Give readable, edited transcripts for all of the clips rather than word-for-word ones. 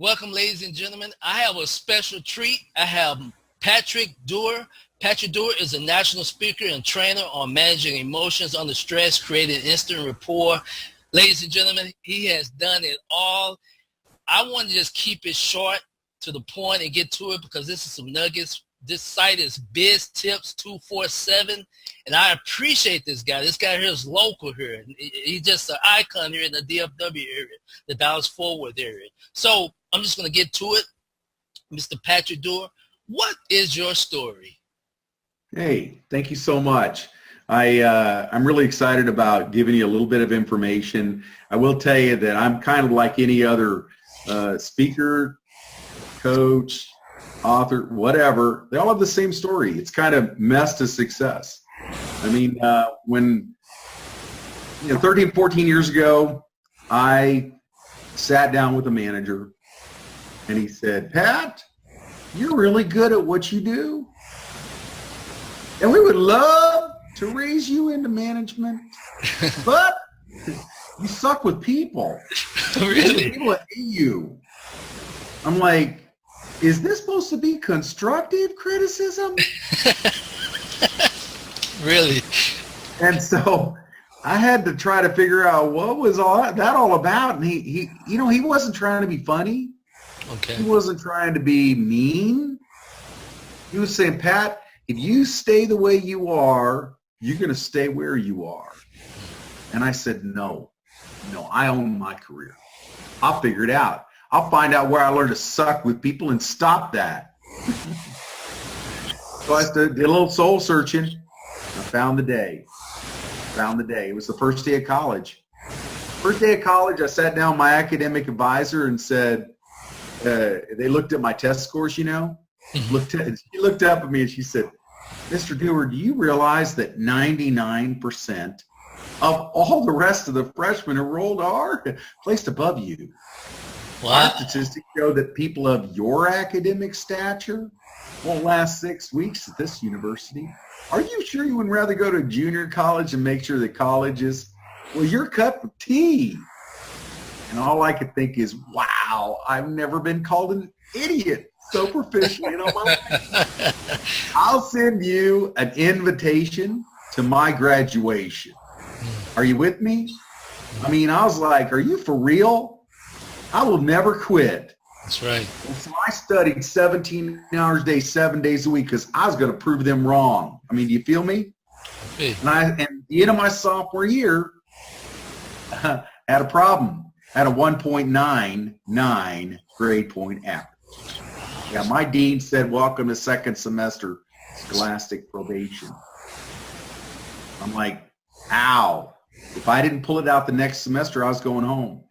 Welcome, ladies and gentlemen. I have a special treat. I have Patrick Doerr. Patrick Doerr is a national speaker and trainer on managing emotions under stress, creating instant rapport. Ladies and gentlemen, he has done it all. I want to just keep it short to the point and get to it because this is some nuggets. This site is Biz Tips 247, and I appreciate this guy. This guy here is local here. He's just an icon here in the DFW area, the Dallas-Fort Worth area. So I'm just going to get to it. Mr. Patrick Doerr, what is your story? Hey, thank you so much. I'm really excited about giving you a little bit of information. I will tell you that I'm kind of like any other speaker, coach, author, whatever. They all have the same story. It's kind of mess to success. I mean, when 13, 14 years ago, I sat down with a manager and he said, "Pat, you're really good at what you do. And we would love to raise you into management, but you suck with people. Really? People hate you." I'm like, is this supposed to be constructive criticism? Really? And so I had to try to figure out what was that all about. And he wasn't trying to be funny. Okay. He wasn't trying to be mean. He was saying, "Pat, if you stay the way you are, you're going to stay where you are." And I said, no, I own my career. I'll figure it out. I'll find out where I learned to suck with people and stop that. So I did a little soul searching. I found the day. It was the first day of college. First day of college, I sat down with my academic advisor and said, they looked at my test scores, She looked up at me and she said, "Mr. Doerr, do you realize that 99% of all the rest of the freshmen enrolled are placed above you? Wow. Our statistics show that people of your academic stature won't last 6 weeks at this university. Are you sure you would rather go to junior college and make sure that college is, well, your cup of tea?" And all I could think is, wow, I've never been called an idiot so proficiently in all my life. I'll send you an invitation to my graduation. Are you with me? I mean, I was like, are you for real? I will never quit. That's right. And so I studied 17 hours a day, 7 days a week because I was going to prove them wrong. I mean, do you feel me? Hey. And at the end of my sophomore year, had a problem. I had a 1.99 grade point average. Yeah, my dean said, "Welcome to second semester scholastic probation." I'm like, ow. If I didn't pull it out the next semester, I was going home.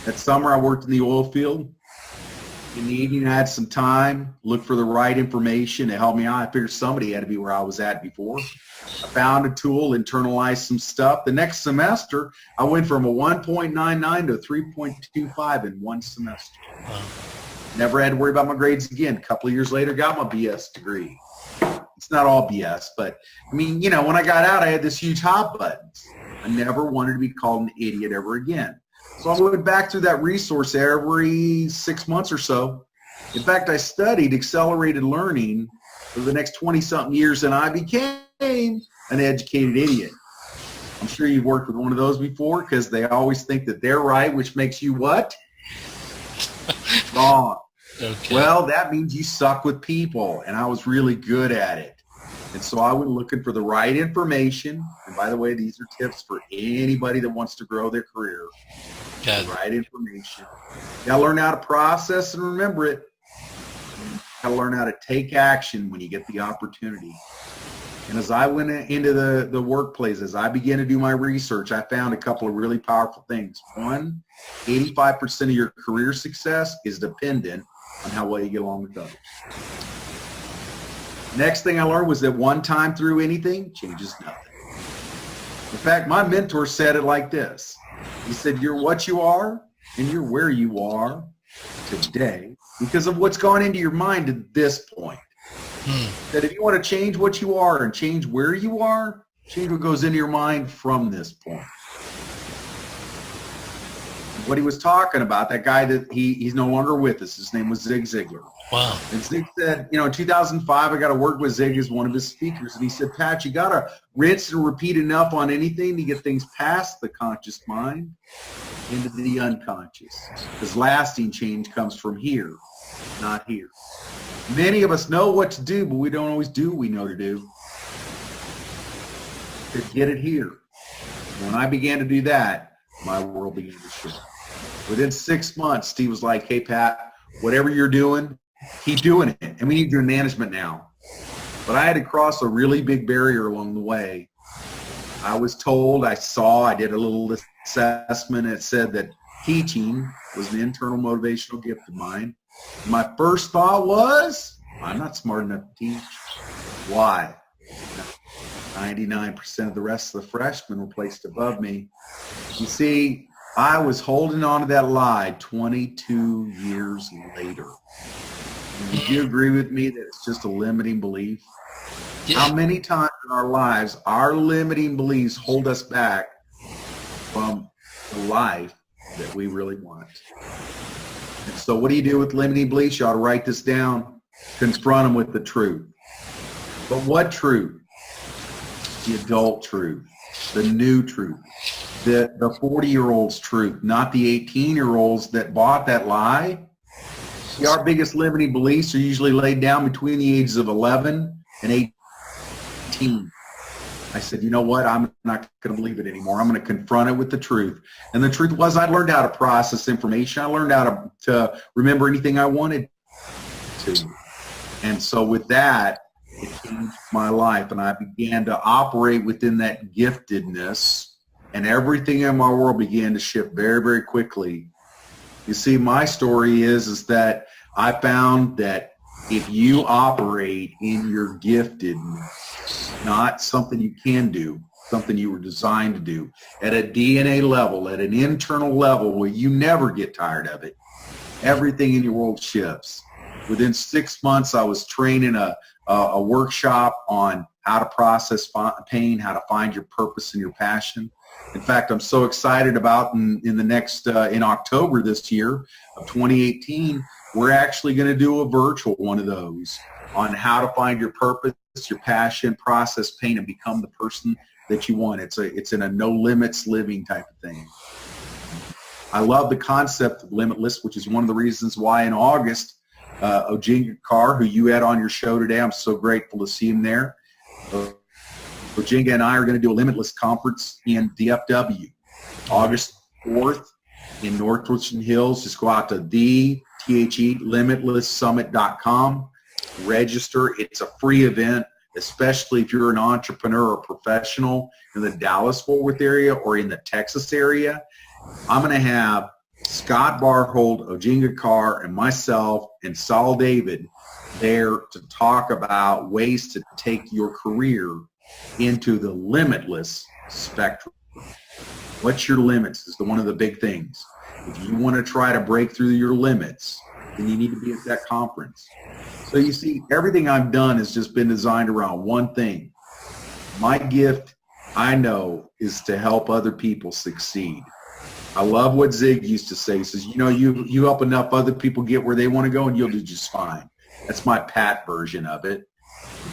That summer, I worked in the oil field. In the evening, I had some time, looked for the right information to help me out. I figured somebody had to be where I was at before. I found a tool, internalized some stuff. The next semester, I went from a 1.99 to a 3.25 in one semester. Wow. Never had to worry about my grades again. A couple of years later, got my BS degree. It's not all BS, but I mean, when I got out, I had this huge hot buttons. I never wanted to be called an idiot ever again. So I went back through that resource every 6 months or so. In fact, I studied accelerated learning for the next 20-something years, and I became an educated idiot. I'm sure you've worked with one of those before because they always think that they're right, which makes you what? Wrong. Okay. Well, that means you suck with people, and I was really good at it. And so I went looking for the right information. And by the way, these are tips for anybody that wants to grow their career. Got it. The right information. You got to learn how to process and remember it. You got to learn how to take action when you get the opportunity. And as I went into the workplace, as I began to do my research, I found a couple of really powerful things. One, 85% of your career success is dependent on how well you get along with others. Next thing I learned was that one time through anything changes nothing. In fact, my mentor said it like this. He said, "You're what you are and you're where you are today because of what's gone into your mind at this point." That if you want to change what you are and change where you are, change what goes into your mind from this point. what he was talking about, that guy that he's no longer with us, his name was Zig Ziglar. Wow. And Zig said, in 2005, I got to work with Zig as one of his speakers. And he said, Pat, you got to rinse and repeat enough on anything to get things past the conscious mind into the unconscious. Because lasting change comes from here, not here. Many of us know what to do, but we don't always do what we know to do. To get it here. When I began to do that, my world began to shift. Within 6 months, Steve was like, hey, Pat, whatever you're doing, keep doing it. And we need your management now. But I had to cross a really big barrier along the way. I was told, I did a little assessment. It said that teaching was an internal motivational gift of mine. My first thought was, I'm not smart enough to teach. Why? 99% of the rest of the freshmen were placed above me. You see, I was holding on to that lie 22 years later. Would you agree with me that it's just a limiting belief? Yeah. How many times in our lives our limiting beliefs hold us back from the life that we really want? And so what do you do with limiting beliefs? You ought to write this down. Confront them with the truth. But what truth? The adult truth, the new truth, the 40-year-old's truth, not the 18-year-olds that bought that lie. See, our biggest limiting beliefs are usually laid down between the ages of 11 and 18. I said, you know what? I'm not going to believe it anymore. I'm going to confront it with the truth. And the truth was, I learned how to process information. I learned how to remember anything I wanted to. And so with that, it changed my life, and I began to operate within that giftedness, and everything in my world began to shift very, very quickly. You see, my story is that I found that if you operate in your giftedness, not something you can do, something you were designed to do, at a DNA level, at an internal level where you never get tired of it, everything in your world shifts. Within 6 months, I was training a workshop on how to process pain, how to find your purpose and your passion. In fact, I'm so excited about in October this year of 2018, we're actually going to do a virtual one of those on how to find your purpose, your passion, process pain, and become the person that you want. It's in a no limits living type of thing. I love the concept of limitless, which is one of the reasons why in August, Ojinga Carr, who you had on your show today, I'm so grateful to see him there. Ojinga and I are going to do a Limitless conference in DFW, August 4th in North Richland Hills. Just go out to limitlesssummit.com, register. It's a free event, especially if you're an entrepreneur or professional in the Dallas-Fort Worth area or in the Texas area. I'm going to have Scott Barhold, Ojinga Carr, and myself and Saul David there to talk about ways to take your career into the limitless spectrum. What's your limits is one of the big things. If you want to try to break through your limits, then you need to be at that conference. So you see, everything I've done has just been designed around one thing. My gift, I know, is to help other people succeed. I love what Zig used to say. He says, you help enough other people get where they want to go and you'll do just fine. That's my Pat version of it.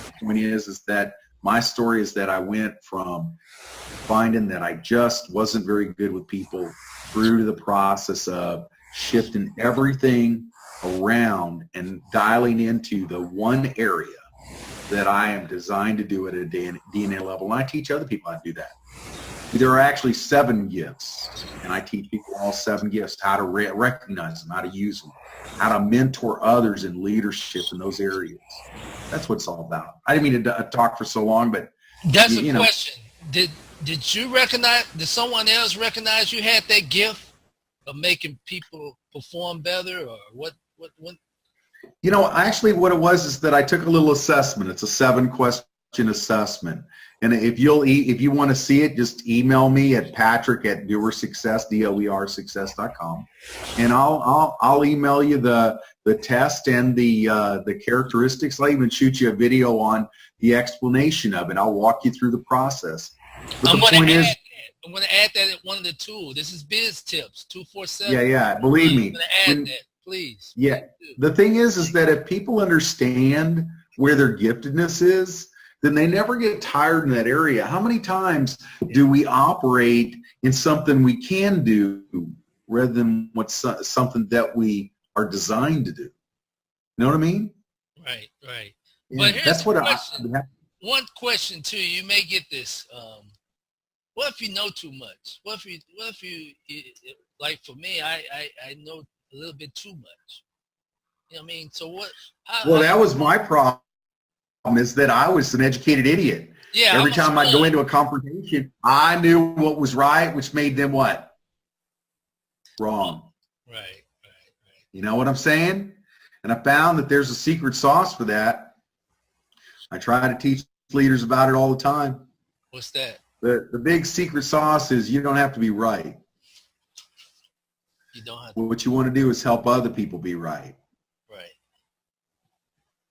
The point is that my story is that I went from finding that I just wasn't very good with people through to the process of shifting everything around and dialing into the one area that I am designed to do at a DNA level. And I teach other people how to do that. There are actually 7 gifts, and I teach people all 7 gifts, how to recognize them, how to use them, how to mentor others in leadership in those areas. That's what it's all about. I didn't mean to talk for so long, but that's a question. Did someone else recognize you had that gift of making people perform better, or what? Actually what it was is that I took a little assessment. It's a 7-question assessment. And if you want to see it, just email me at patrick@doersuccess, DOERsuccess.com. And I'll email you the test and the characteristics. I'll even shoot you a video on the explanation of it. I'll walk you through the process. But the point is, I'm going to add that at one of the tools. This is Biz Tips 247. Yeah. Believe I'm me. going to add that, please. Yeah. The thing is that if people understand where their giftedness is, then they never get tired in that area. How many times do we operate in something we can do rather than something that we are designed to do? You know what I mean? Right. Yeah, But here's that's what one question too. You may get this. What if you know too much? What if you like for me, I know a little bit too much. You know what I mean? So what? That was my problem, is that I was an educated idiot. Yeah. Every time I'd go into a confrontation, I knew what was right, which made them what? Wrong. Right. You know what I'm saying? And I found that there's a secret sauce for that. I try to teach leaders about it all the time. What's that? The big secret sauce is you don't have to be right. You don't have to. What you want to do is help other people be right. Right.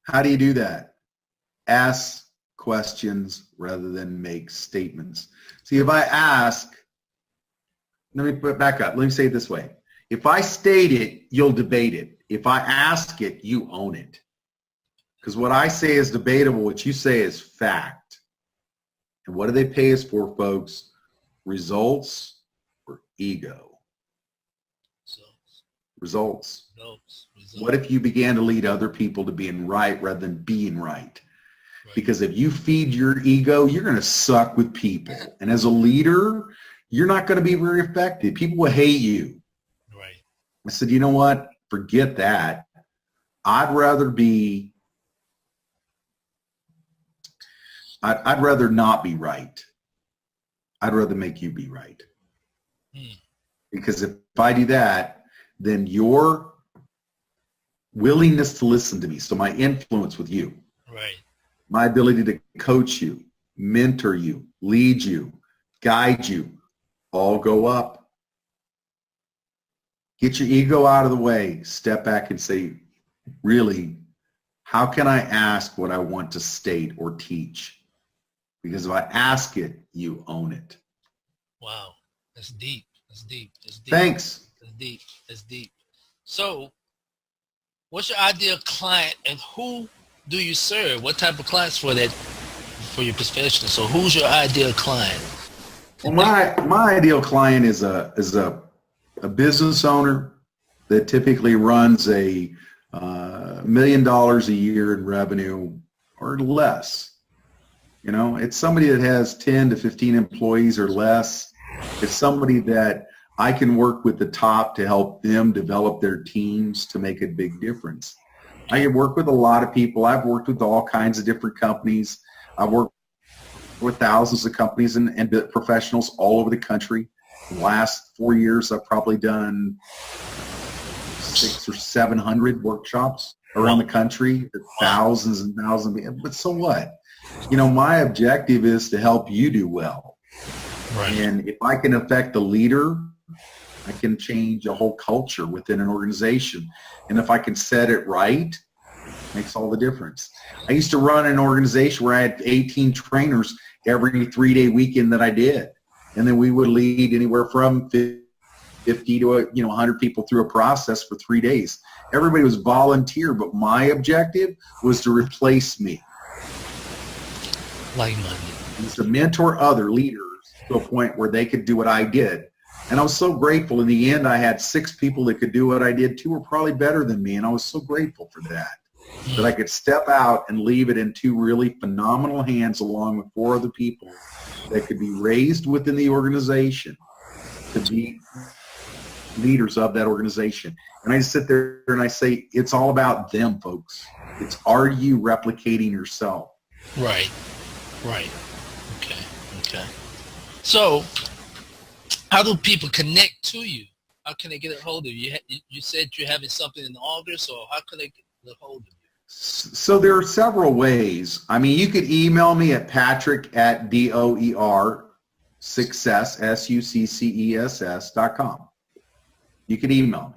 How do you do that? Ask questions rather than make statements. See, if I ask, let me put it back up. Let me say it this way. If I state it, you'll debate it. If I ask it, you own it. Because what I say is debatable. What you say is fact. And what do they pay us for, folks? Results or ego? Results. What if you began to lead other people to being right rather than being right? Because if you feed your ego, you're going to suck with people. And as a leader, you're not going to be very effective. People will hate you. Right. I said, you know what? Forget that. I'd rather not be right. I'd rather make you be right. Because if I do that, then your willingness to listen to me, so my influence with you, right, my ability to coach you, mentor you, lead you, guide you, all go up. Get your ego out of the way. Step back and say, really, how can I ask what I want to state or teach? Because if I ask it, you own it. Wow. That's deep. That's deep. Thanks. That's deep. So, what's your ideal client and who do you serve? What type of clients for your profession? So, who's your ideal client? Well, my ideal client is a business owner that typically runs a $1 million a year in revenue or less. You know, it's somebody that has 10 to 15 employees or less. It's somebody that I can work with the top to help them develop their teams to make a big difference. I can work with a lot of people. I've worked with all kinds of different companies. I've worked with thousands of companies and professionals all over the country. In the last 4 years, I've probably done 600 or 700 workshops around the country, thousands and thousands of people. But so what? You know, my objective is to help you do well. Right. And if I can affect the leader, I can change a whole culture within an organization. And if I can set it right, it makes all the difference. I used to run an organization where I had 18 trainers every 3-day weekend that I did. And then we would lead anywhere from 50 to 100 people through a process for 3 days. Everybody was volunteer, but my objective was to replace me. Like-minded. It was to mentor other leaders to a point where they could do what I did. And I was so grateful. In the end, I had 6 people that could do what I did. 2 were probably better than me, and I was so grateful for that. That I could step out and leave it in 2 really phenomenal hands along with 4 other people that could be raised within the organization to be leaders of that organization. And I just sit there and I say, it's all about them, folks. It's, are you replicating yourself? Right. Okay. So, how do people connect to you? How can they get a hold of you? You said you're having something in August, or how can they get a hold of you? So there are several ways. I mean, you could email me at patrick@DOER success.com. You could email me.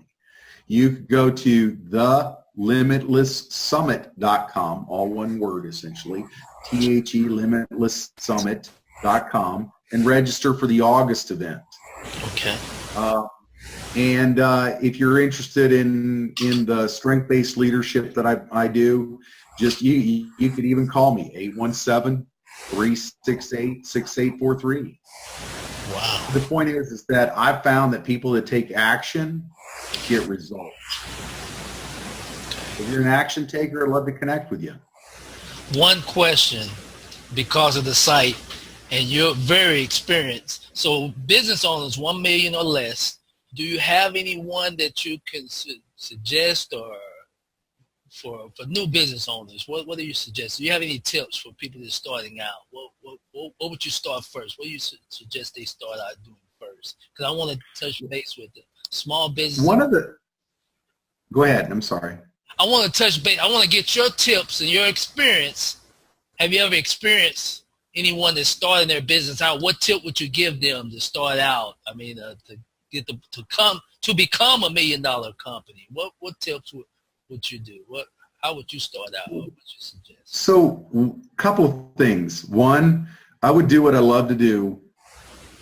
You could go to thelimitlesssummit.com, all one word essentially, THE limitlesssummit.com. and register for the August event. Okay. And if you're interested in the strength-based leadership that I do, just you could even call me 817-368-6843. Wow. The point is that I've found that people that take action get results. If you're an action taker, I'd love to connect with you. One question, because of the site, and you're very experienced. So business owners, 1 million or less, do you have anyone that you can suggest, or for new business owners? What do you suggest? Do you have any tips for people that are starting out? What would you start first? What do you suggest they start out doing first? Because I want to touch base with the small business. Go ahead. I'm sorry. I want to touch base. I want to get your tips and your experience. Have you ever experienced anyone that's starting their business out? What tip would you give them to start out? I mean, to become $1 million company. What tips would you do? How would you start out? What would you suggest? So, a couple of things. One, I would do what I love to do,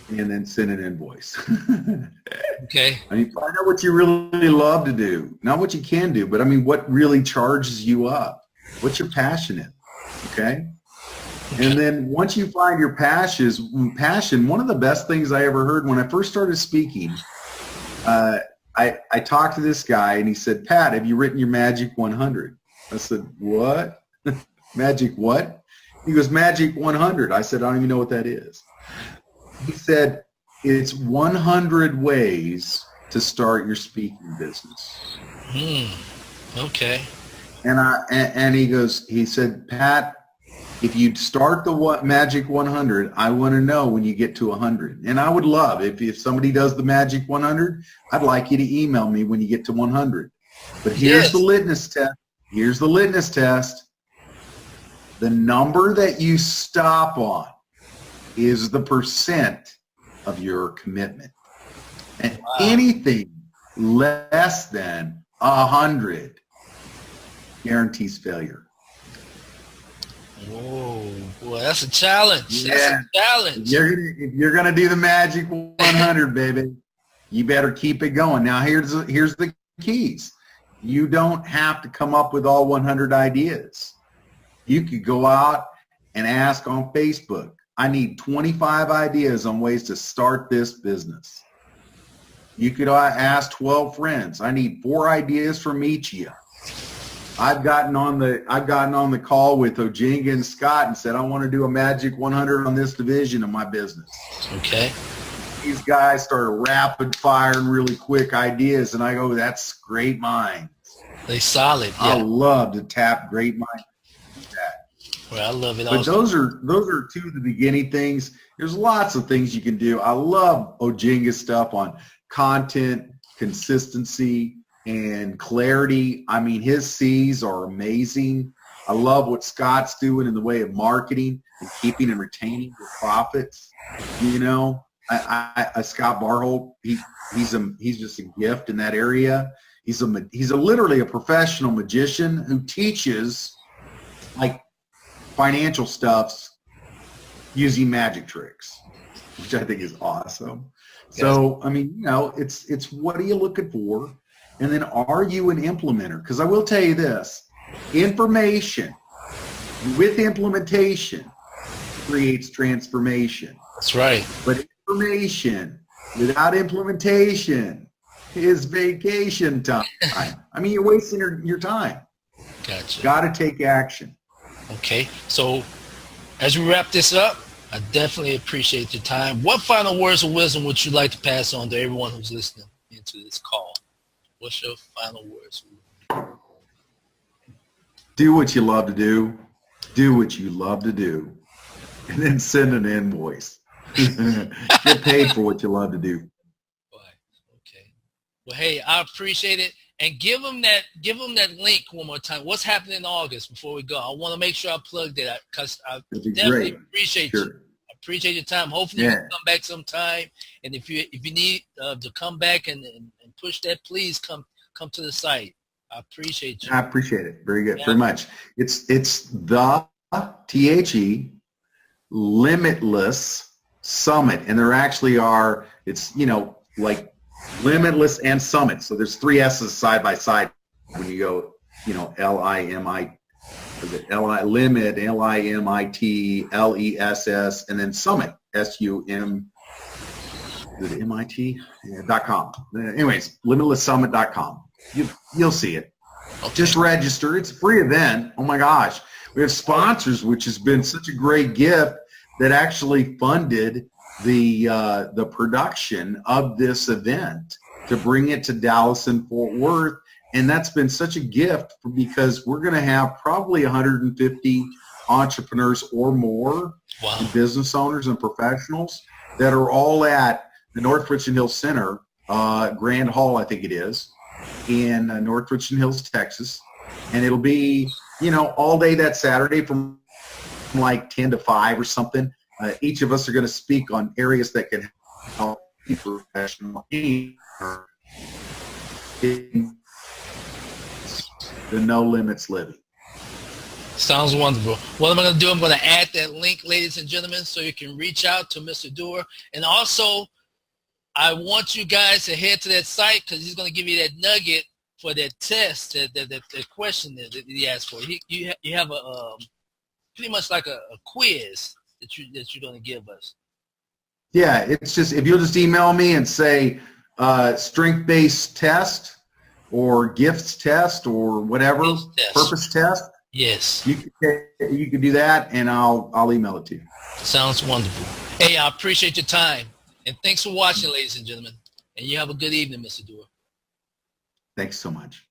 and then send an invoice. Okay. I mean, find out what you really love to do. Not what you can do, but I mean, what really charges you up? What's your passion in? Okay? And then once you find your passion, one of the best things I ever heard when I first started speaking, I talked to this guy and he said, "Pat, have you written your Magic 100? I said, "What? Magic what?" He goes, "Magic 100. I said, "I don't even know what that is." He said, "It's 100 ways to start your speaking business." Okay. And he said, "Pat, if you start the Magic 100, I want to know when you get to 100. And I would love, if somebody does the Magic 100, I'd like you to email me when you get to 100. But here's the litmus test. Here's the litmus test. The number that you stop on is the percent of your commitment. And anything less than 100 guarantees failure." Whoa, boy, that's a challenge. Yeah. That's a challenge. If you're gonna do the Magic 100, baby, you better keep it going. Now, here's the keys. You don't have to come up with all 100 ideas. You could go out and ask on Facebook, "I need 25 ideas on ways to start this business." You could ask 12 friends, "I need 4 ideas from each of you." I've gotten on the call with Ojinga and Scott and said, "I want to do a Magic 100 on this division of my business." Okay. These guys started rapid firing really quick ideas, and I go, "That's great minds." They solid. Yeah. I love to tap great minds like that. Well, I love it. But those are two of the beginning things. There's lots of things you can do. I love Ojinga's stuff on content, consistency, and clarity. I mean, his C's are amazing. I love what Scott's doing in the way of marketing and keeping and retaining your profits. You know, Scott Barholt, he's just a gift in that area. He's literally a professional magician who teaches like financial stuffs using magic tricks, which I think is awesome. Yes. So, I mean, you know, it's what are you looking for? And then are you an implementer? Because I will tell you this, information with implementation creates transformation. That's right. But information without implementation is vacation time. I mean, you're wasting your time. Gotcha. Got to take action. Okay. So as we wrap this up, I definitely appreciate your time. What final words of wisdom would you like to pass on to everyone who's listening into this call? What's your final words? Do what you love to do. Do what you love to do. And then send an invoice. Get paid for what you love to do. Okay. Well, hey, I appreciate it. And give them that link one more time. What's happening in August before we go? I want to make sure I plug that because I definitely appreciate you. I appreciate your time. Hopefully you can come back sometime. And if you need to come back and push that, please come to the site. I appreciate you. I appreciate it. Very good. Very much. It's the THE limitless Summit, and there actually are, it's, like Limitless and Summit. So there's three S's side by side when you go, L-I-M-I, is it L-I, Limit, L-I-M-I-T-L-E-S-S, and then Summit, S-U-M, is it M-I-T? Yeah, .com. Anyways, limitlesssummit.com. You'll see it. Okay. Just register. It's a free event. Oh my gosh. We have sponsors, which has been such a great gift that actually funded the production of this event to bring it to Dallas and Fort Worth. And that's been such a gift because we're going to have probably 150 entrepreneurs or more, wow, and business owners and professionals that are all at the North Richland Hills Center, Grand Hall, I think it is, in North Richland Hills, Texas. And it'll be, all day that Saturday from like 10 to 5 or something. Each of us are going to speak on areas that can help people professional in the no limits living. Sounds wonderful. What am I going to do? I'm going to add that link, ladies and gentlemen, so you can reach out to Mr. Doer. And also, I want you guys to head to that site because he's going to give you that nugget for that test, that question that he asked for. You have a pretty much like a quiz that you're going to give us. Yeah, it's just, if you'll just email me and say strength-based test or gifts test or whatever, purpose test. Yes. You can do that, and I'll email it to you. Sounds wonderful. Hey, I appreciate your time. And thanks for watching, ladies and gentlemen. And you have a good evening, Mr. Doer. Thanks so much.